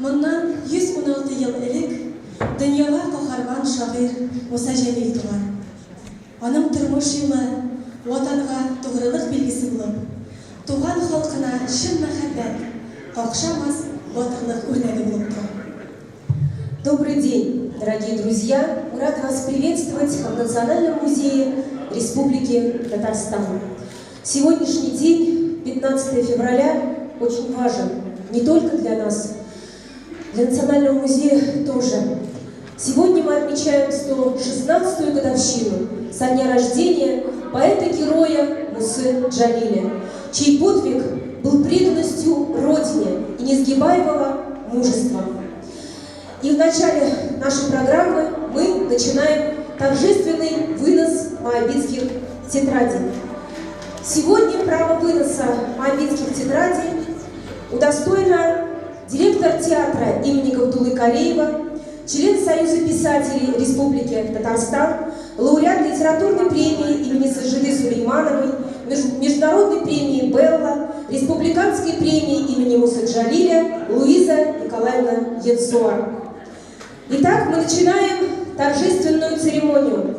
Bundan 116 yıl elek Дөньяга каһарман шагыйрь Муса Җәлил туган. Аның тормыш юлы ватанга тугрылык билгесе булып, туган халкына чын мәхәббәт, какшамас батырлык үрнәге булып тора. Добрый день, дорогие друзья! Мы рады вас приветствовать в Национальном музее Республики Татарстан. Сегодняшний день, 15 февраля, очень важен не только для нас, для Национального музея тоже. Сегодня мы отмечаем 116-ю годовщину со дня рождения поэта-героя Мусы Джалиля, чей подвиг был преданностью Родине и несгибаемого мужества. И в начале нашей программы мы начинаем торжественный вынос моабитских тетрадей. Сегодня право выноса моабитских тетрадей удостоена директор театра имени Габдуллы Калеева, член Союза писателей Республики Татарстан, лауреат литературной премии имени Саджиды Сулеймановой, международной премии Белла, республиканской премии имени Мусы Джалиля Луиза Николаевна Ецуар. Итак, мы начинаем торжественную церемонию.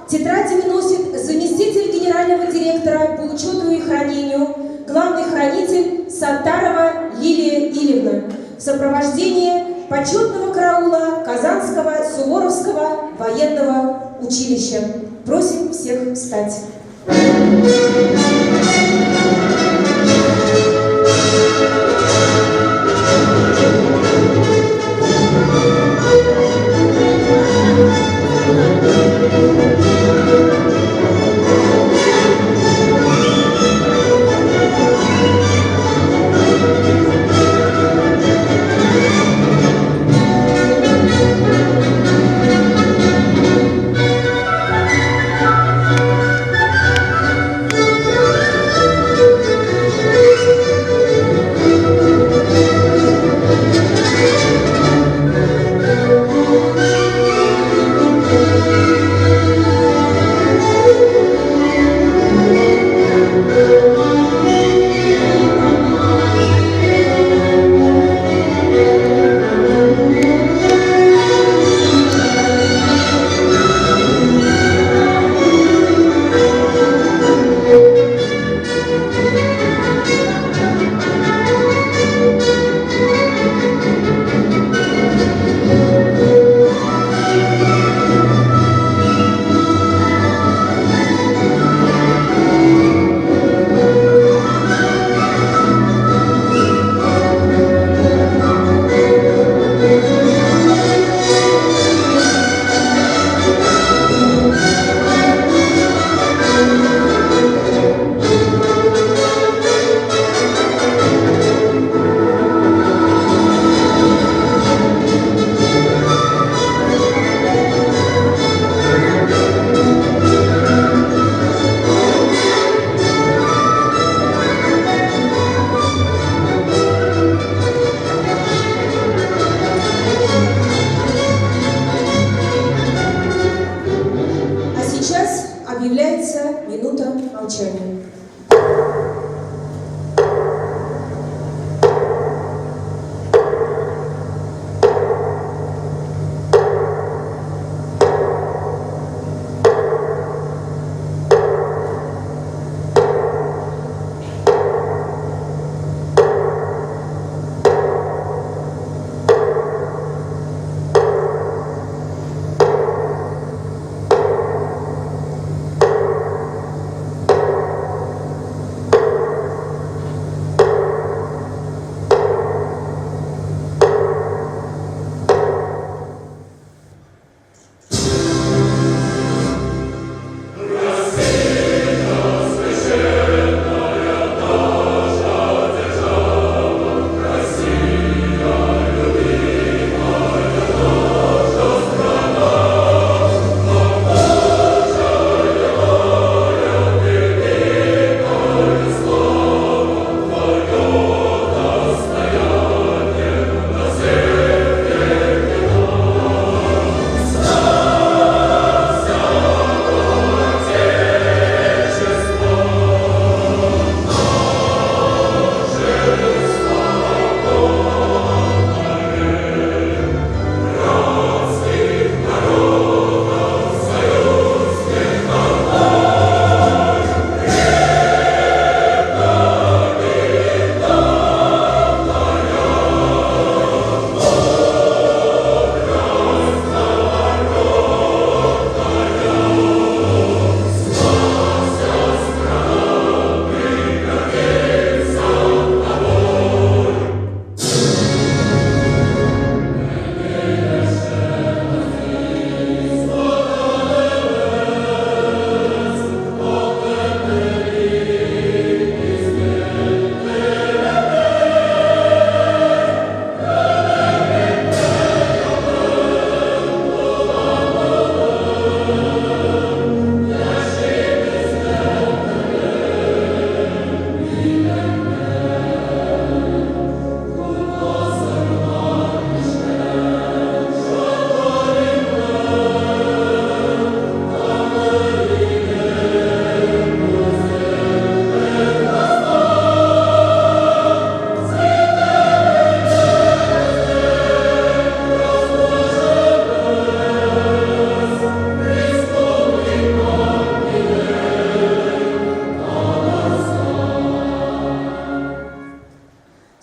Тетради выносит заместитель генерального директора по учету и хранению, главный хранитель Саттарова Лилия Ильевна в сопровождении почетного караула Казанского Суворовского военного училища. Просим всех встать.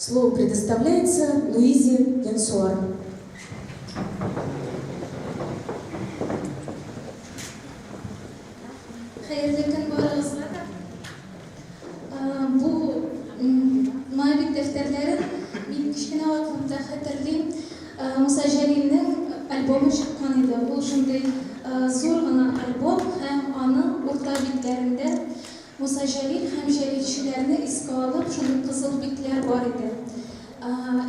Слово предоставляется Луизе Янсуар. Xayrli kun barıgızga. Bu Mavik defterlerin men kichkina vaqtimda xatirlayman. Musa Jalilning albomi chiqqan edi. Bu shunday zo'rgina albom ham uni o'rta bitlarida Musa Jalil ham jalilchilarni esga olib, shunday qizil bitlar bor edi.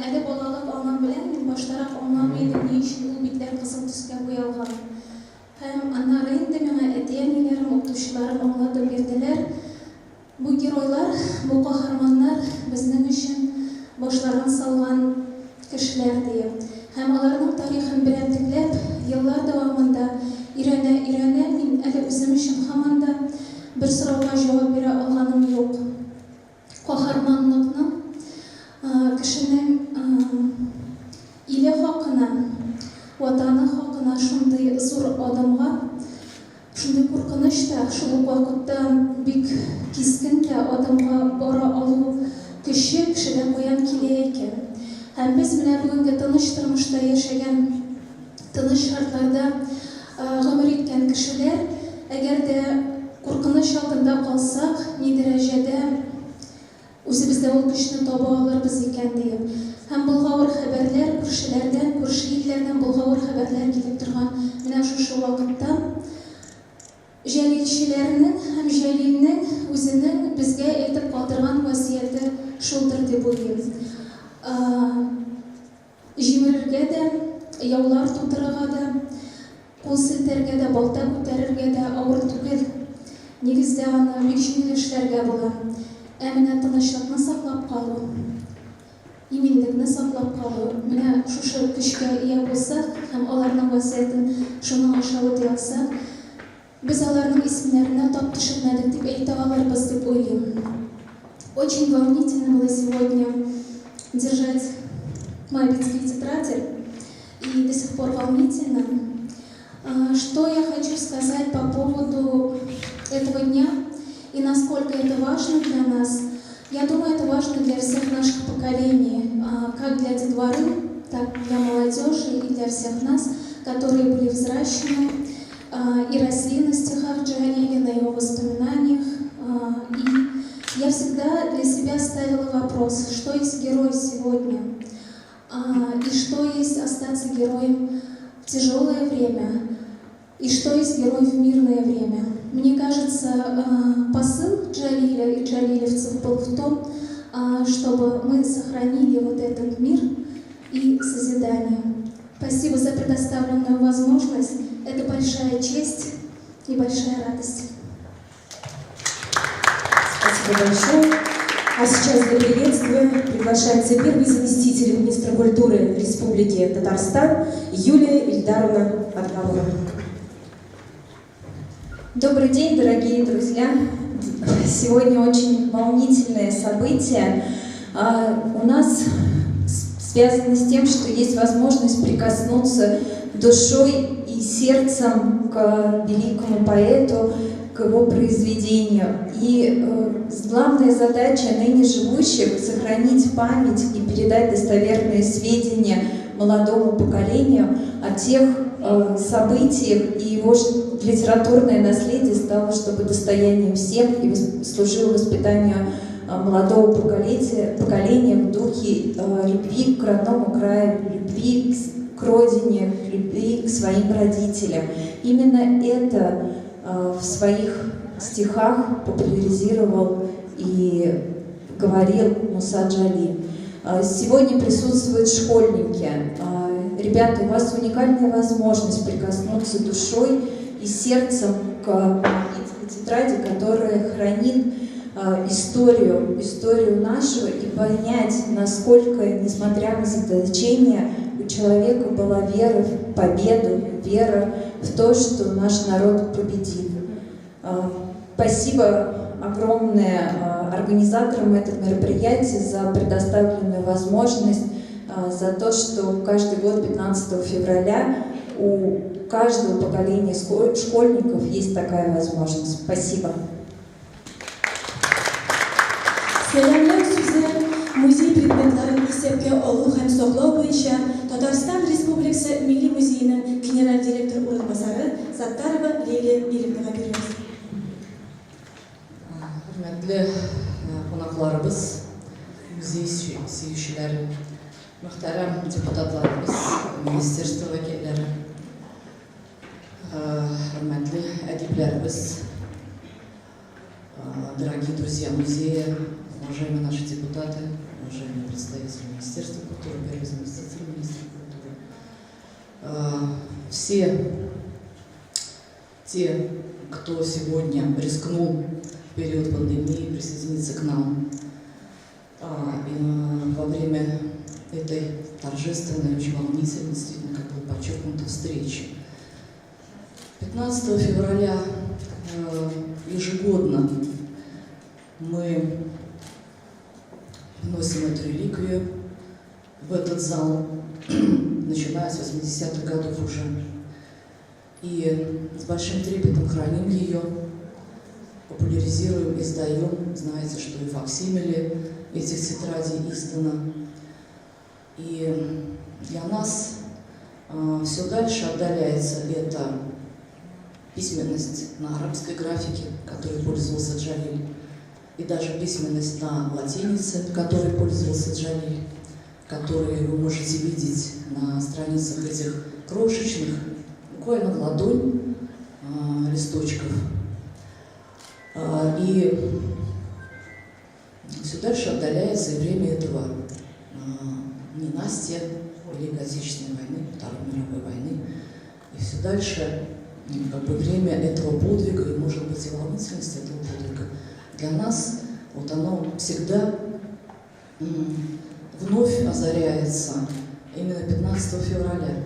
Ali bolalik onam bilan men boshtaroq anlamaydim, ne uchun bu bitlar qizil tusga bo'yalgan. Hem anların da bana etiyenilerim, okutuşlarım onlara verdiler. Bu giroylar, bu kahramanlar bizden için başlarını salgan kişiler diye. Hem onların tarihini bilendiklep, yıllar devamında irene men eli özüm için hamanda bir soruğa cevap vere alganım yok. Kahramanlıkны kişinin ile hakkına, vatanı hakkına şunday zor adamga, şunday korkunç da, şu vaqtda bek keskin de adamga bara alu kişiden koyan kileyken. Hem biz bilen bugünkü tanış turmuşda yaşayan, tanış şartlarda ömür etken kişiler, eğer de korkunç altında kalsak, ne derecede özümüzde o kişini tabi alırız eken diye. Hem bulgavur haberler, көршілерден, көрші елдерден bulgavur haberler gelip тұрған. Мына şu vaqtda Jalilchilarning hem Jalilning o'zining bizga aytib qoldirgan vasiyati shuldir deb o'ylayman. Jimirga da, yovlar to'tirga da, qo'l siltarga da, balta ko'tararga da og'ir tugul. Negizda uni bek ishlarga bo'ladi. Әмінә тынычлыкны саклап калу, иминлекне саклап калу. Менә шушы көчкә ия булсак, һәм аларның васыятын шуның аша үтә алсак, без аларның исемнәренә тап төшермәдек дип әйтә алырбыз дип уйлыйм. Очень волнительно было сегодня держать Моавитские тетради, и до сих пор волнительно. Что я хочу сказать по поводу этого дня и насколько это важно для нас. Я думаю, это важно для всех наших поколений, как для детворы, так и для молодежи и для всех нас, которые были взращены и росли на стихах Джалиля, на его воспоминаниях. И я всегда для себя ставила вопрос, что есть герой сегодня, и что есть остаться героем в тяжелое время, и что есть герой в мирное время. Мне кажется, посыл Джалиля и джалилевцев был в том, чтобы мы сохранили вот этот мир и созидание. Спасибо за предоставленную возможность. Это большая честь и большая радость. Спасибо большое. А сейчас для приветствия приглашается первый заместитель министра культуры Республики Татарстан Юлия Ильдаровна Отгалова. Добрый день, дорогие друзья! Сегодня очень волнительное событие. У нас связано с тем, что есть возможность прикоснуться душой и сердцем к великому поэту, к его произведению. И главная задача ныне живущих — сохранить память и передать достоверные сведения молодому поколению о тех событиях, и его литературное наследие стало, чтобы достоянием всех и служило воспитанию молодого поколения в духе любви к родному краю, любви к родине, любви к своим родителям. Именно это в своих стихах популяризировал и говорил Муса Джалиль. Сегодня присутствуют школьники. Ребята, у вас уникальная возможность прикоснуться душой и сердцем к Моавитской тетради, которая хранит историю нашу, и понять, насколько, несмотря на заточение, у человека была вера в победу, вера в то, что наш народ победит. Спасибо огромное организаторам этого мероприятия за предоставленную возможность, за то, что каждый год 15 февраля у каждого поколения школьников есть такая возможность. Спасибо. Selamlar size. Müziğin предметларын исәпкә алу һәм саклау буенча Татарстан Республикасы Милли музееның генераль директор урынбасары Заттарова Лилия Илевнаға бирәбез. Hürmetli qonaqlarımız, muzey suyuşçuları, muhterem deputatlarımız, ministerство vekilleri, hürmetli ediplerimiz, дорогие друзья музея, уважаемые наши депутаты, уважаемые представители Министерства культуры, первый заместитель министра культуры, все те, кто сегодня рискнул в период пандемии присоединиться к нам и во время этой торжественной, очень волнительной, действительно, как было подчеркнуто, встречи. 15 февраля ежегодно мы вносим эту реликвию в этот зал, начиная с 80-х годов уже. И с большим трепетом храним ее, популяризируем, издаем. Знаете, что и факсимили этих тетрадей издано. И для нас все дальше отдаляется эта письменность на арабской графике, которой пользовался Джалиль, и даже письменность на латинице, которой пользовался Джалиль, которые вы можете видеть на страницах этих крошечных, буквально в ладонь листочков. И все дальше отдаляется и время этого ненастья Великой Отечественной войны, Второй мировой войны. И все дальше как бы время этого подвига, и, может быть, и волнительность этого подвига для нас, вот оно всегда вновь озаряется именно 15 февраля.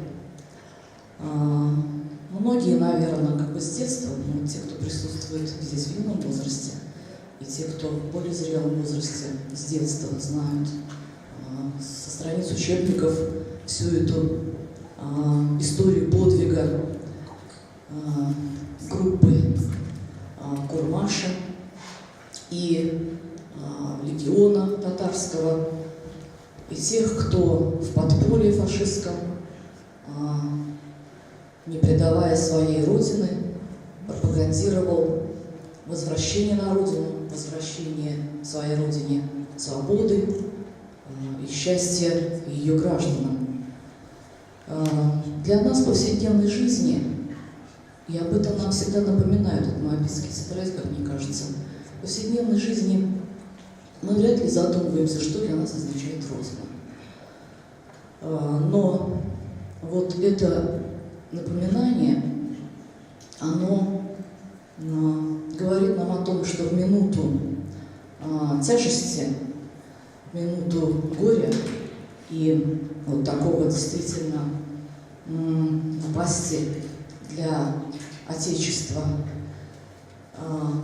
Многие, наверное, как бы с детства, ну, те, кто присутствует здесь в юном возрасте, и те, кто в более зрелом возрасте с детства знают со страниц учебников всю эту историю подвига группы Курмаша и легиона татарского, и тех, кто в подполье фашистском, не предавая своей родины, пропагандировал возвращение на родину, возвращение своей родине свободы и счастья ее гражданам. Для нас в повседневной жизни, и об этом нам всегда напоминают в Моабитских тетрадях, как мне кажется, в повседневной жизни мы вряд ли задумываемся, что для нас означает родина. Но вот это напоминание, оно говорит нам о том, что в минуту тяжести, в минуту горя и вот такого действительно напасти для Отечества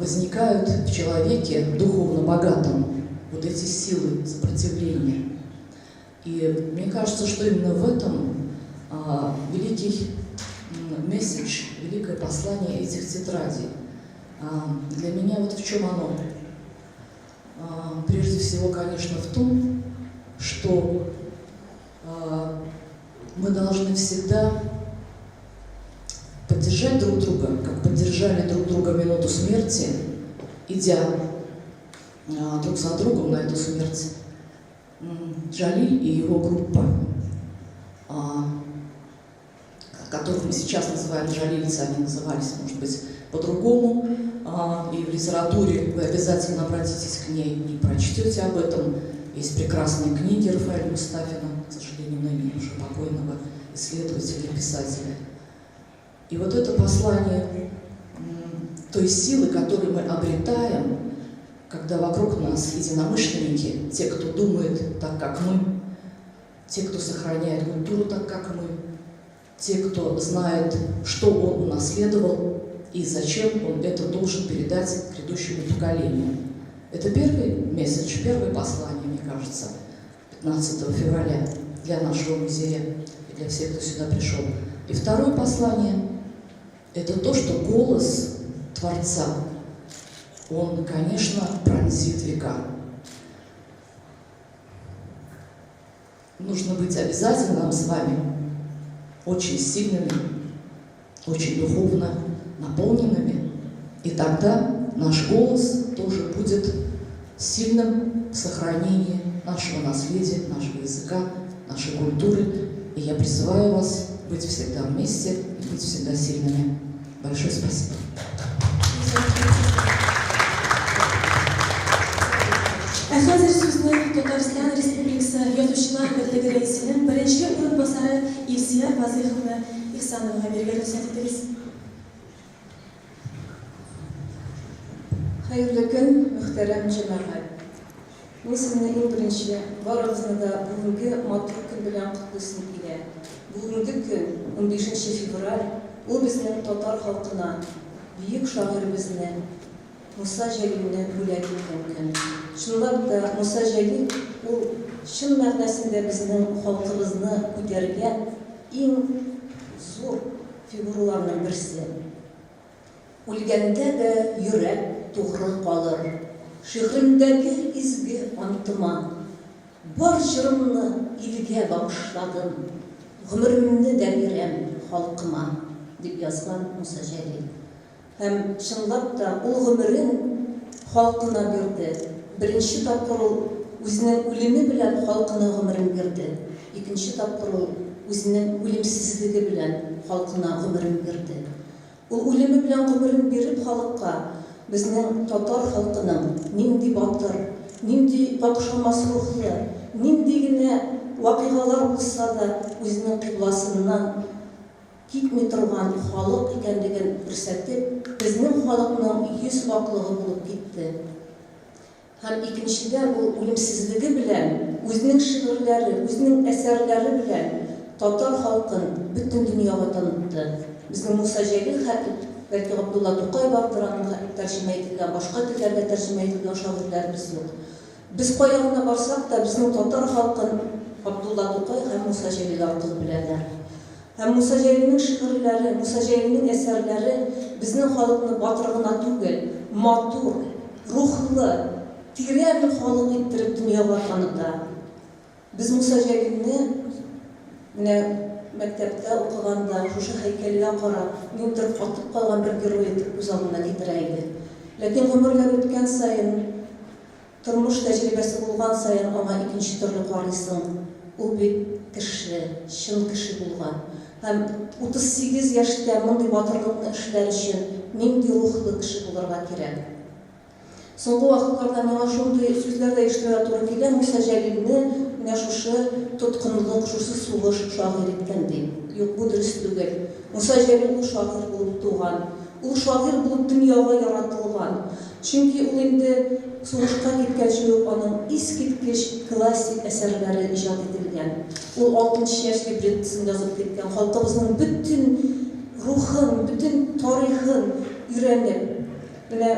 возникают в человеке духовно богатом вот эти силы сопротивления. И мне кажется, что именно в этом великий месседж, великое послание этих тетрадей. Для меня вот в чем оно? Прежде всего, конечно, в том, что мы должны всегда поддержать друг друга, как поддержали друг друга в минуту смерти, идя друг за другом на эту смерть, Джалиль и его группа, которых мы сейчас называем джалильцы, они назывались, может быть, по-другому, и в литературе вы обязательно обратитесь к ней и прочтете об этом. Есть прекрасные книги Рафаэля Мустафина, к сожалению, ныне уже покойного исследователя и писателя. И вот это послание той силы, которую мы обретаем, когда вокруг нас единомышленники, те, кто думает так, как мы, те, кто сохраняет культуру так, как мы, те, кто знает, что он унаследовал и зачем он это должен передать грядущему поколению. Это первый месседж, первое послание, мне кажется, 15 февраля для нашего музея и для всех, кто сюда пришел. И второе послание – это то, что голос Творца, он, конечно, пронзит века. нужно быть обязательно нам с вами очень сильными, очень духовно наполненными. И тогда наш голос тоже будет сильным в сохранении нашего наследия, нашего языка, нашей культуры. И я призываю вас быть всегда вместе и быть всегда сильными. Большое спасибо. Hozir sizni Tatariston Respublikasi Yozuvchilar birligi raisining birinchi o'rinbosari Ilsiya Vazixovna Ihsonovga bergan ruxsat etamiz. Hayırlı gün, muhterem cemaat. Мен сізні ең бірінші барыңызны да бүгінгі матур күн белән құтлыйсым килә. Бүгінгі күн 15 февраль ул безнең татар халкына, бөек шагыйребезне Муса Җәлилне бүләк иткән көн. Шунлап да Муса Җәлил ул чын мәгънәсендә безнең халкыбызны күтәргән иң зур фигураларның берсе. Үлгәндә дә йөрәк тугры калыр. Шигъремдәге изге антыма бар җырымны илгә багышладым. Гомеремне дә бирәм халкыма, дип язган Муса Җәлил. Һәм чынлап та ул гомерен халкына бирде. Беренче тапкыр ул үзенең үлеме белән халкына гомерен бирде. Икенче тапкыр ул үзенең үлемсезлеге белән халкына гомерен бирде. Ул үлеме белән гомерен биреп халыкка безнең татар халкының нинди батыр, нинди какшамас рухлы, нинди генә вакыйгалар булса да үзенең кыбласыннан китми торган халык икәнлеген күрсәтеп, безнең халыкның йөз ваклыгы булып китте. Һәм икенчедә ул үлемсезлеге белән, үзенең шигырьләре, үзенең әсәрләре белән татар халкын бөтен дөньяга танытты. Безнең Муса Җәлил бәлки Габдулла Тукай бардыр, аның тәрҗемә ителгән, башка телләргә тәрҗемә ителгән шагыйрьләребез юк. Без кая гына барсак та безнең татар халкын Габдулла Тукай һәм Муса Җәлил аркылы беләләр. Һәм Муса Җәлилнең шигырьләре, Муса Җәлилнең әсәрләре безнең халыкны батыр гына түгел, матур, рухлы, тирән халык иттереп дөньяга таныта. Без Муса Җәлилне менә мәктәптә укыганда шушы һәйкәлгә карап, ниндидер катып калган бер герой итеп күз алдына китерә иде. Ләкин гомерләр үткән саен, тормыш тәҗрибәсе булган саен аңа икенче төрле карыйсың. Ул бит кеше, чын кеше булган. Һәм 38 яшьтә мондый батырлыкны эшләр өчен нинди рухлы кеше булырга кирәк. Соңгы вакытларда миңа шундый сүзләр дә ишетергә туры килә. Муса Җәлилне менә шушы тоткынлык, шушы сугыш шагыйрь иткән ди. Юк, бу дөрес түгел. Муса Җәлил шагыйрь булып туган. Ул шагыйрь булып дөньяга яратылган. Чөнки ул инде сугышка киткәнче үк аның искиткеч классик әсәрләре иҗат ителгән. Ул 6 яшьлек бретсен язып киткән. Халкыбызның бөтен рухын, бөтен тарихын өйрәнеп, менә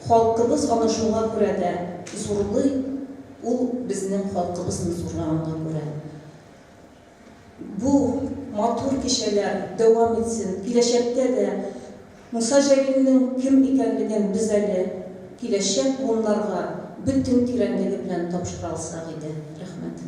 халкыбыз аны шуңа күрә дә зурлый. Ул безнең халкыбызны зурлаганга күрә. Бу матур кичәләр дәвам итсен. Киләчәктә дә Муса Җәлилнең кем икәнлеген без әле киләчәк буыннарга бөтен тирәнлеге белән тапшыра алсак иде. Рәхмәт.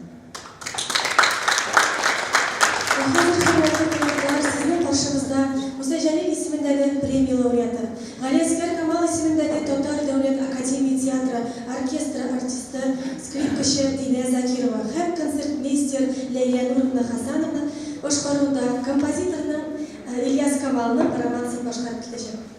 Sizning qarshimizda Musa Җәлил исемендәге премия лауреаты, Галиәскәр Камал исемендәге Татар дәүләт академия театры оркестры артисты, скрипкачы Динә Закирова һәм концертмейстер Ләйлә Нуровна Хасановна башкаруында композиторның Ильяс Камалның романсын башкарып китәчәк.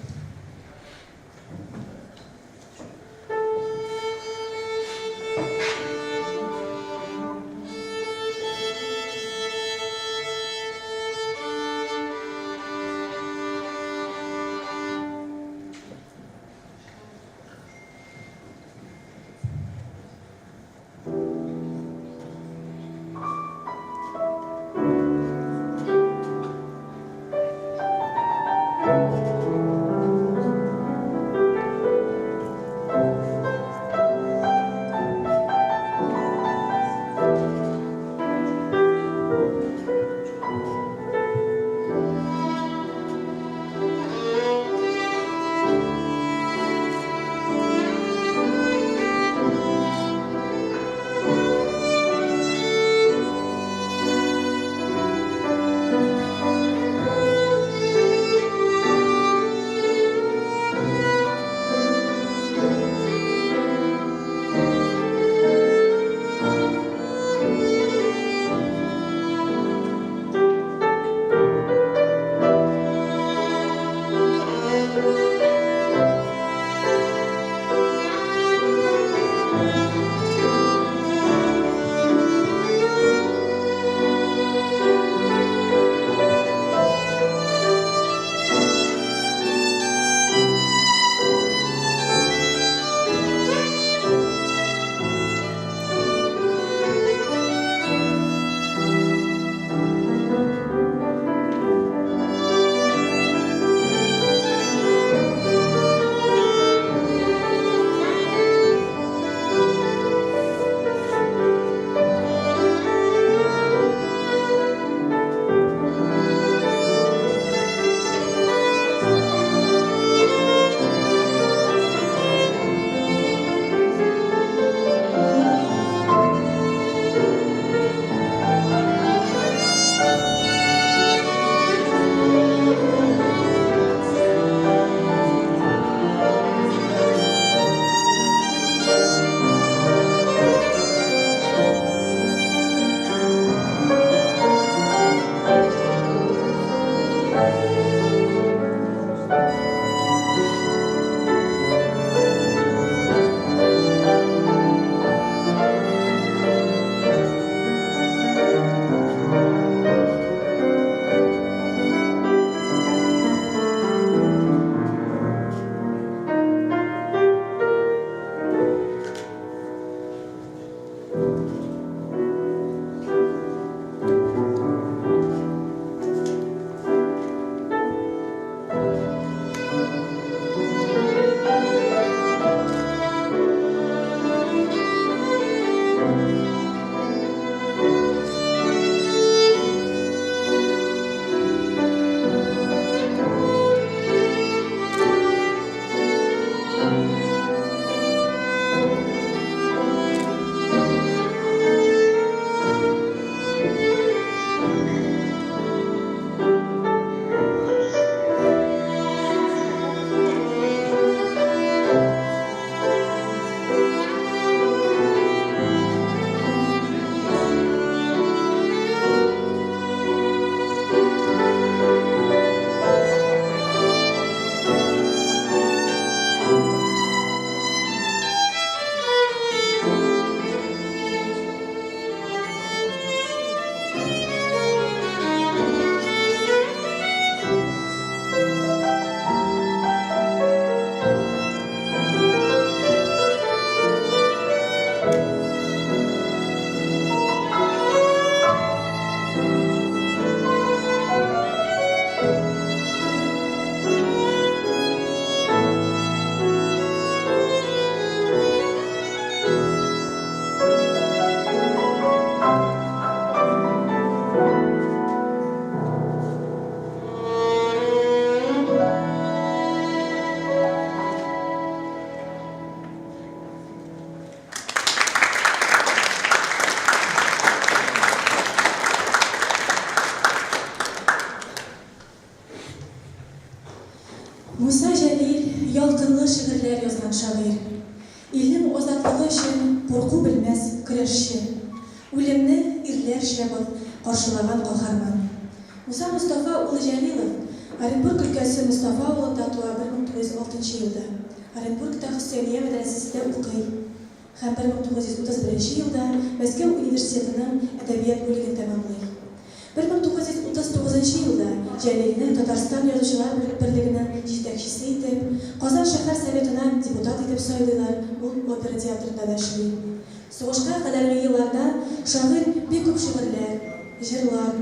илләр эшләп каршылаган каһарман. Муса Мустафа улы Җәлилов Оренбург өлкәсе Мустафа авылында туа 1906 елда. Оренбургта Хөсәйния мәдрәсәсендә укый һәм 1931 елда Мәскәү университетының әдәбият бүлеген тәмамлый. 1939 елда Җәлилне Татарстан Язучылар берлегенең җитәкчесе итеп, Казан шәһәр советына депутат итеп сайлыйлар, ул опера театрында да эшли. Сугышка кадәрге елларда шагыйрь бик күп шигырьләр, җырлар,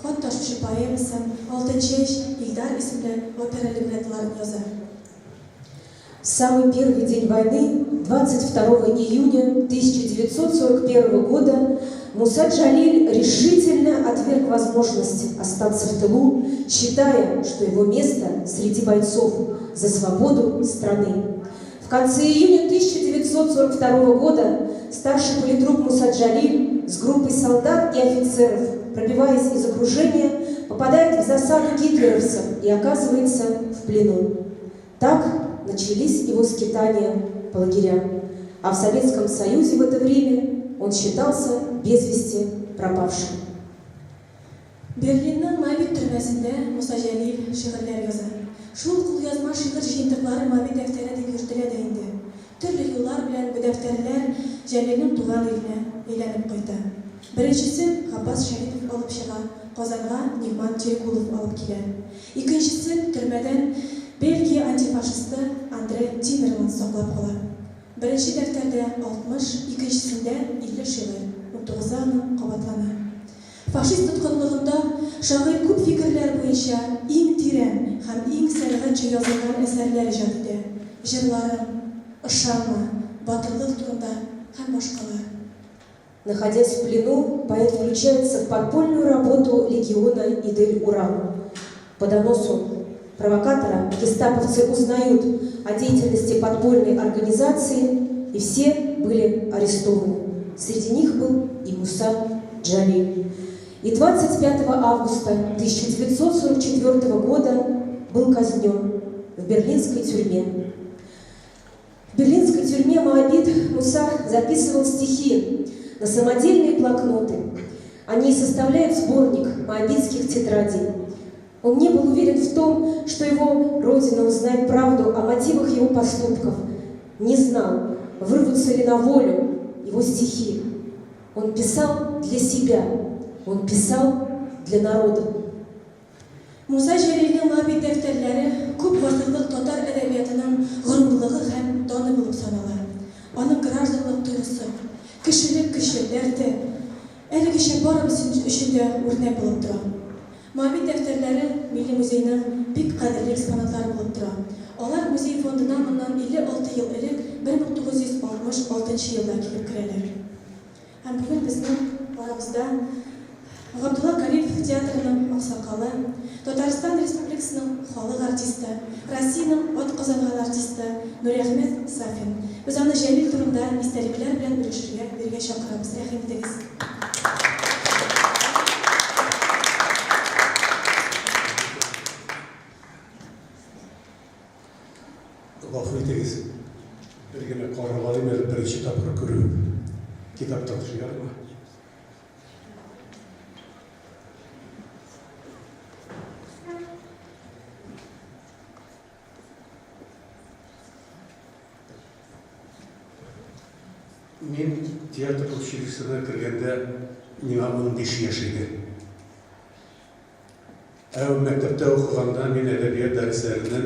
хат ташучы поэмасын, Алтын чәч, Илдар исемле опера либреттоларын яза. В самый первый день войны, 22 июня 1941 года, Муса Джалиль решительно отверг возможность остаться в тылу, считая, что его место среди бойцов за свободу страны. В конце июня 1942 года старший политрук Муса Джалиль с группой солдат и офицеров, пробиваясь из окружения, попадает в засаду гитлеровцев и оказывается в плену. Так начались его скитания по лагерям, а в Советском Союзе в это время он считался без вести пропавшим. Берлинның Мабит төрмәсендә Муса Җәлил шигырьләр яза. Шул кулъязма шигырь җыентыклары Мабит дәфтәренә дип йөртелә дә инде. Төрле юллар белән бу дәфтәрләр Җәлилнең туган иленә әйләнеп кайта. Беренчесен Габбас Шәрипов алып чыга, Казанга Нигман Терекулов алып килә. Икенчесен төрмәдән Бельгия антифашисты Андре Тиммерман саклап кала. Беренче дәфтәрдә 60, икенчесендә 50 шигырь, 19 аны кабатлана. Фашист тоткынлыгында шагыйрь күп фикерләр буенча иң тирән һәм иң сәнгатьчә язылган әсәрләр иҗат итә. Җырларын, ышанма, батырлык турында һәм башкалар. Находясь в плену, поэт включается в подпольную работу легиона Идель-Урал. По доносу провокатора гестаповцы узнают о деятельности подпольной организации, и все были арестованы. Среди них был и Муса Джалиль. И 25 августа 1944 года был казнен в берлинской тюрьме. В берлинской тюрьме Моабит Муса записывал стихи на самодельные блокноты. Они составляют сборник моабитских тетрадей. Он не был уверен в том, что его родина узнает правду о мотивах его поступков. Не знал, вырвутся ли на волю его стихи. Он писал для себя, он писал для народа. Муса Җәлилнең Мабит дәфтәрләре күп гасырлык татар әдәбиятының горурлыгы һәм даны булып санала. Аның гражданлык тойгысы, кешелек көче, дәрте әлегечә барыбыз өчен дә үрнәк булып тора. Мабит дәфтәрләре Милли музейның бик кадерле экспонатлары булып тора. Алар музей фондына моннан 56 ел элек 1966 елда килеп керәләр. Һәм бүген безнең арабызда Габдулла Каримов театрының аксакалы, Татарстан Республикасының халык артисты, Россиянең атказанган артисты Нурәхмәт Сафин. Без аны Җәлил турында истәлекләр белән бүлешергә бергә чакырабыз. Рәхим итегез. Гафу итегез, бер генә карагалым әле беренче тапкыр күрү китапта төшерме? Мен театр училищесына кергәндә миңа 15 яшь иде. Мәктәптә укыганда мин әдәбият дәресләреннән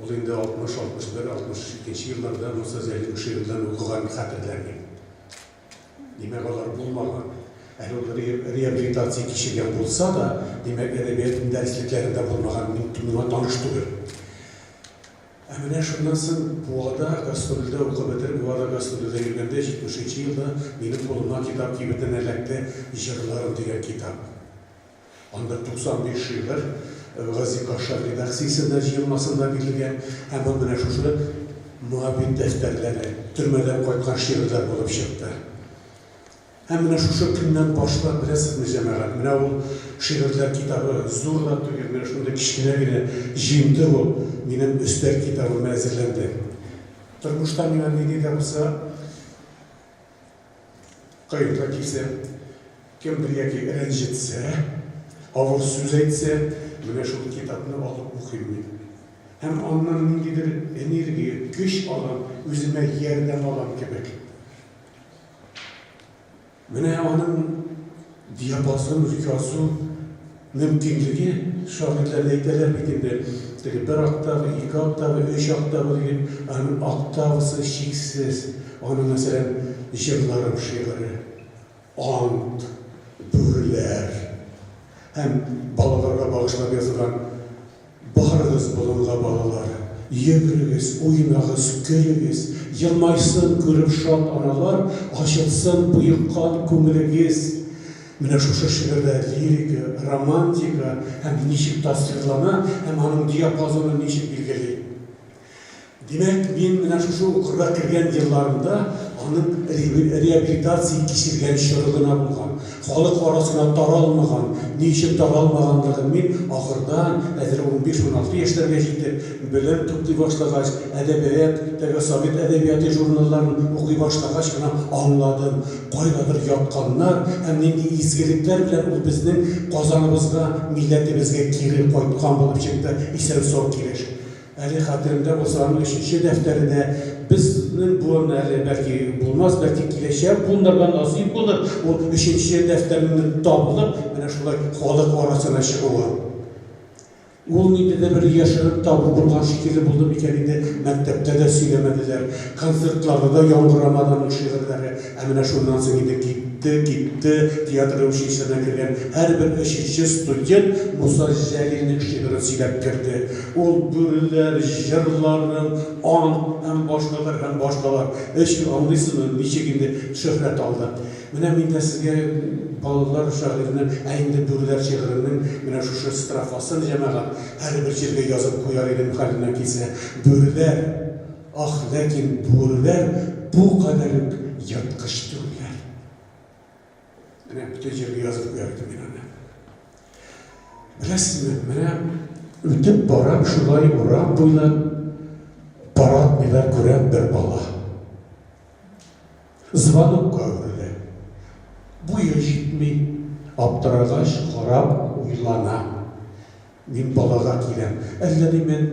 ул инде 60-61-62 елларда Муса Җәлил шигырьләрен укыган хәтерләрмен. Димәк, алар булмаган. Әле ул реабилитация кичергән булса да, димәк, әдәбият дәреслекләрендә булмаган, миңа таныш түгел. Менә шуннан соң Буада гастрольдә укып бетереп, Буада гастрольдә йөргәндә 70 елда минем кулыма китап кибетен эләкте, җырларым дигән китап. Анда 95 шигырь Гази Кашар редакциясендә җыелмасында бирелгән, һәм менә шушы Муабит дәфтәрләре, төрмәдән кайткан шигырьләр булып чыкты. Һәм менә шушы көннән башлап беләсезме, җәмәгать, менә ул шигырьләр китабы зур да түгел, менә шунда кичкенә генә җыйынты ул минем өстәл китабыма әзерләнде. Тормышта миңа нинди дә булса, кыенлык килсә, кем бір яки ренжітсе, ауыр сөз айтса, міне шул китапны алып оқимын. Hem ondan gider enerji, güç alan, üzüme yerden alan kebek. Mene onun diyapazon rükası mümkünlüğü şahitler deyteler bitinde. Bir oktav, iki oktav, üç oktav gibi onun oktavısı şiksiz. Onun mesela jırlarım şiiri, ant, bürler. Hem balalarga bağışlap yazılan Barınız bulunga balalar, yürürüz, oynağız, görürüz, yılmaysın görüp şat analar, açılsın bıyıkkan kömürüz. Mine şu şiirde lirika, romantika, hem nişik tasvirlama, hem onun diyapazonu nişik bilgili. Demek ben mine şu okula kirgen yıllarında onun rehabilitasiya kişirgen şırılına bulgan, halk arasına taralmagan, nişik taralmaganlığın men ahırdan, edir 15-16 yaşlarga жетip, bilim topluy başlagaç, edebiyat, Sovet edebiyatı jurnallarını okuy başlagaç gana anladım, qaydadır yatkanlar, hem nindi izgilikler bilen ul bizning qozanımızga, milletimizge kiri koytkan bulup çıktı, isir sok kirir. Әли хатırımda olsanın 3. defterinde bizning bu belki bulmaz, belki kileşer, bunlardan nasip olur. O 3. defterinin tabılıp, mene şulay halk arasına çıkıvar. Ol neydi de bir yaşarıp tabı bulgan şekilde buldum ikeninde mektepte de söylemediler. Konsertlarda da yangıramadan şiirleri. Emine şundan sonra gitti, tiyatro şiirine girgen her bir 3. student Musa Jalil'nin şiirini söylep girdi. Ol bürüler, jırlarım, hem başkalar. Eşki anlıyorsunuz, niçeginde şöhret aldı. Mine men de sizge balalar şairinin ayında bürüler şiirinin mine şu strafasını cemaat her bir yerge yazıp koyar edim haline kese. Bürüler, lakin bürüler bu kadarlık yatkıştırlar. Mine bütün yerge yazıp koyar edim inanı. Bilesizmi, mine ötüp barab şulay uğrab boyla barat biler gören bir bala. Zvanok kavurdu. Bu yaşitmi, aptıragaş, harap, uylana. Min balaga kirem. Elledi men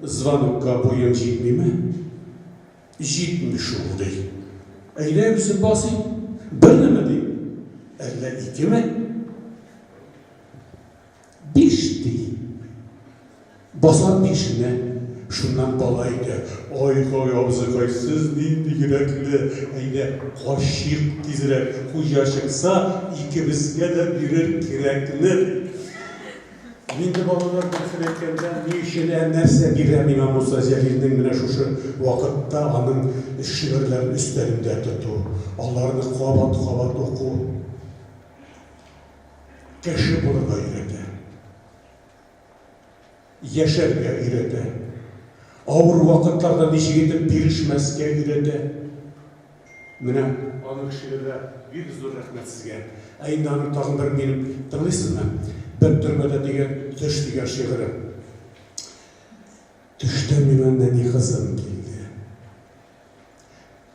zvanokka boyun jitmi mi? Jitmi şul dey. Eyle misin basi? Bir mi dey? Elle 2 mi? 5 dey. Basa 5 ne? Şundan balaydı. Ay abzıkaysız nindi yürekli. Eyle kaşık diziler. Kuya çıksa ikimizge de birer kirekli. Nindi balalar bitirirkende ne işine nerse girem İmam Musa Jalil'nin mine şu vakitte onun şiirlerin üstlerinde tutu. Allah'ını kabat oku. Keşif olur gayrete. Yaşarga gayrete. Ağır vakitlarda nişi gidip birişmezge giredi. Mine onun şiirde bir zor rahmet sizge. Aynı tağın bir benim tanıysın mı? Ben türmede diye düş diye şiirim. Düşten mimenden yıkızım geldi.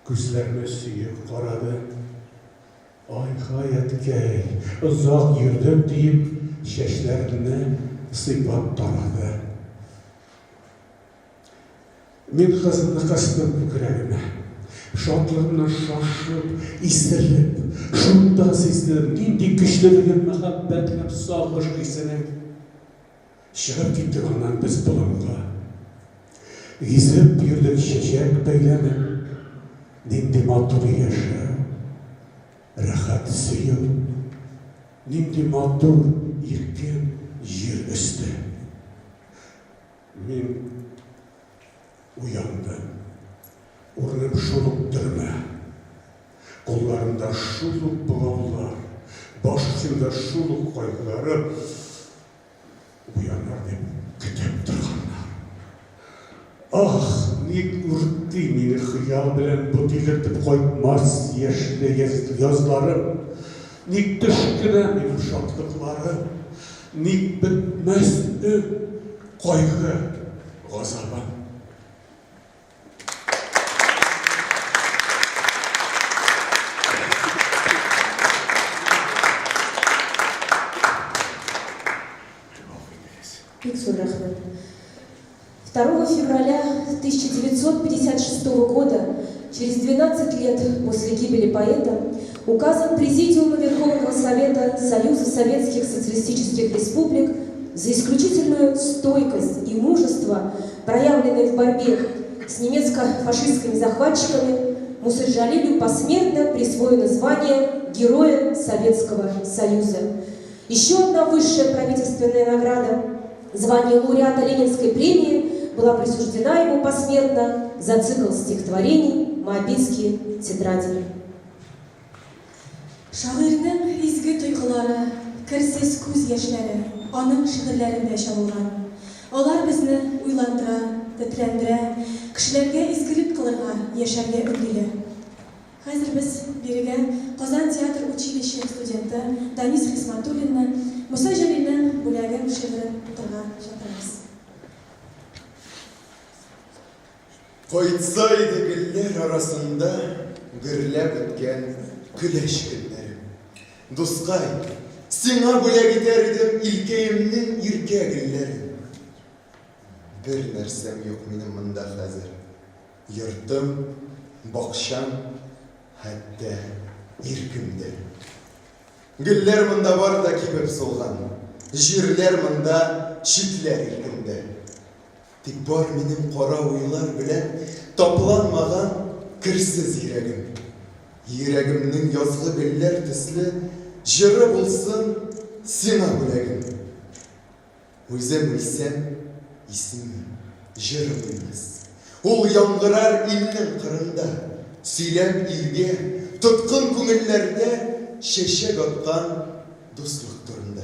Gözlerime suyup karadı. Ay hayat gel, uzak yürüdüm deyip şeşlerine sıйпап taradı. Men kızımla kastım küreğime. Şatlığımla şaşıp, isterip, şunda sezdim, nindi güçlerimin mehabbetine sağmış giysenim. Шығып кеттік ondan biz bulunga. Gizip yürüdük şeşek beyleme, nindi maturu yaşa, rahat suyu, nindi matur irken yer üstü. Men uyandım. Ornum şulup durma. Kollarımda şulup bulavlar. Başımda şulup kaygıları. Uyanlar deyip kütüp durganlar. Ne ürttü meni hıyal bilen bu delirtip koytmaz yeşil yazlarım. Ne düşküne benim şatlıklarım. Ne bitmez kaygı gazabım. Бексур рахмет. 2 февраля 1956 года, через 12 лет после гибели поэта, указом Президиума Верховного Совета Союза Советских Социалистических Республик за исключительную стойкость и мужество, проявленные в борьбе с немецко-фашистскими захватчиками, Мусы Джалилю посмертно присвоено звание Героя Советского Союза. Еще одна высшая правительственная награда, звание лауреата Ленинской премии, была присуждена ему посмертно за цикл стихотворений «Моабитские тетради». Шагыйрның изге тойгылары, керсез күз яшьләре аның шигырьләрендә чагылган. Алар безне уйландыра, тетрәндерә, кешеләргә изгелек кылырга, яшәргә өндиләр. Хәзер без бирегә Казан театр училище студенты Данис Хисматуллинны, Муса Җәлилнең бүләген шигырен укырга чакырабыз. Кайтсайды гөлләр арасында гөрләп үткән көләш көннәрем. Дускай, сиңа бүләк итәр идем илкәемнең иркә гөлләрен. Бер нәрсәм юк минем монда хәзер. Йортым, бакчам, хәтта иркемдә. Гөлләр монда бар да кибеп сулган. Җирләр монда читләр иркемдә. Тик бар минем кара уйлар белән тапланмаган керсез йөрәгем. Йөрәгемнең язгы гөлләр төсле җыры булсын сиңа бүләгем. Үзем үлсәм, исем җырым үлмәс. Ул яңгырар илнең кырында, сөйләп илгә, тоткын күңелләрдә чәчәк аткан дуслык турында.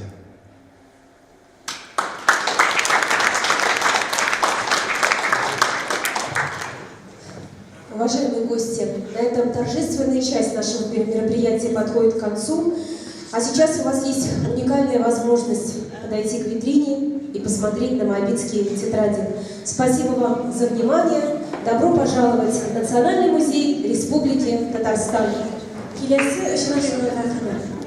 Уважаемые гости, на этом торжественная часть нашего мероприятия подходит к концу. А сейчас у вас есть уникальная возможность подойти к витрине и посмотреть на моабитские тетради. Спасибо вам за внимание. Добро пожаловать в Национальный музей Республики Татарстан. Киләсе очрашуга рәхмәт.